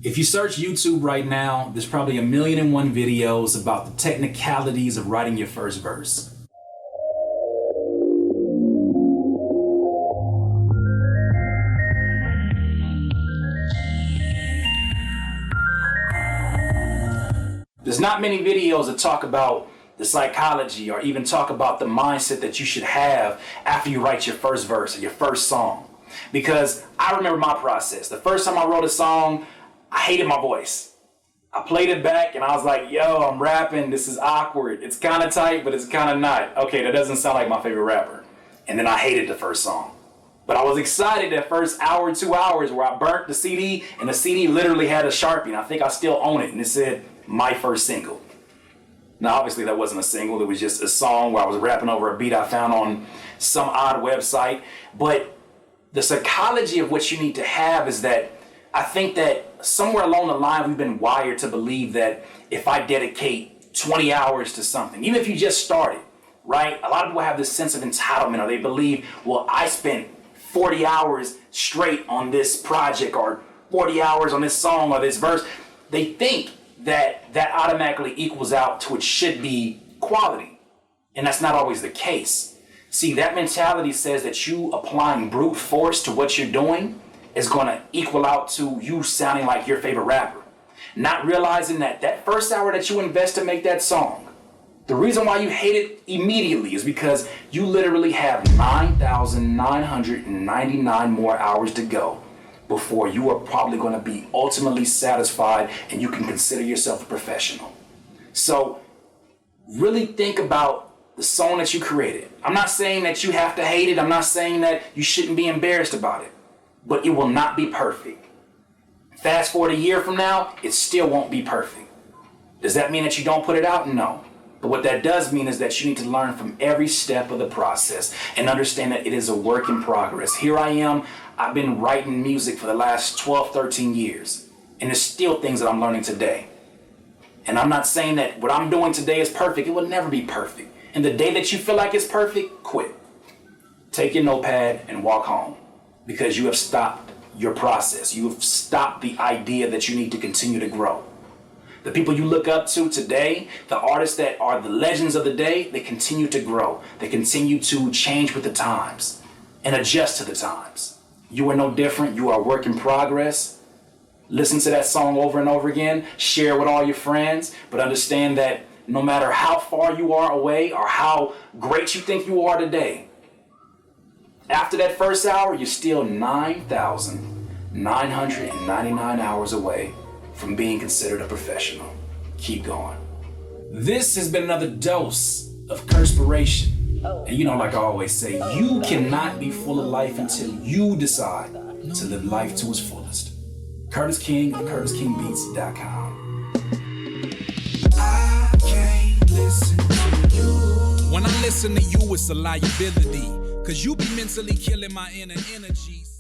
If you search YouTube right now, there's probably 1,000,001 videos about the technicalities of writing your first verse. There's not many videos that talk about the psychology or even talk about the mindset that you should have after you write your first verse or your first song. Because I remember my process. The first time I wrote a song, I hated my voice. I played it back and I was like, yo, I'm rapping, this is awkward. It's kind of tight, but it's kind of not. Okay, that doesn't sound like my favorite rapper. And then I hated the first song. But I was excited that first hour, 2 hours where I burnt the CD and the CD literally had a Sharpie. And I think I still own it. And it said, my first single. Now, obviously that wasn't a single. It was just a song where I was rapping over a beat I found on some odd website. But the psychology of what you need to have is that I think that somewhere along the line, we've been wired to believe that if I dedicate 20 hours to something, even if you just started, right? A lot of people have this sense of entitlement, or they believe, well, I spent 40 hours straight on this project or 40 hours on this song or this verse. They think that that automatically equals out to it should be quality. And that's not always the case. See, that mentality says that you applying brute force to what you're doing is going to equal out to you sounding like your favorite rapper. Not realizing that that first hour that you invest to make that song, the reason why you hate it immediately is because you literally have 9,999 more hours to go before you are probably going to be ultimately satisfied and you can consider yourself a professional. So really think about the song that you created. I'm not saying that you have to hate it. I'm not saying that you shouldn't be embarrassed about it. But it will not be perfect. Fast forward a year from now, it still won't be perfect. Does that mean that you don't put it out? No. But what that does mean is that you need to learn from every step of the process and understand that it is a work in progress. Here I am, I've been writing music for the last 12, 13 years. And there's still things that I'm learning today. And I'm not saying that what I'm doing today is perfect. It will never be perfect. And the day that you feel like it's perfect, quit. Take your notepad and walk home. Because you have stopped your process. You have stopped the idea that you need to continue to grow. The people you look up to today, the artists that are the legends of the day, they continue to grow. They continue to change with the times and adjust to the times. You are no different. You are a work in progress. Listen to that song over and over again. Share with all your friends. But understand that no matter how far you are away or how great you think you are today, after that first hour, you're still 9,999 hours away from being considered a professional. Keep going. This has been another dose of Curspiration. And you know, like I always say, you cannot be full of life until you decide to live life to its fullest. Curtis King of CurtisKingBeats.com. I can't listen to you. When I listen to you, it's a liability. Cause you be mentally killing my inner energies.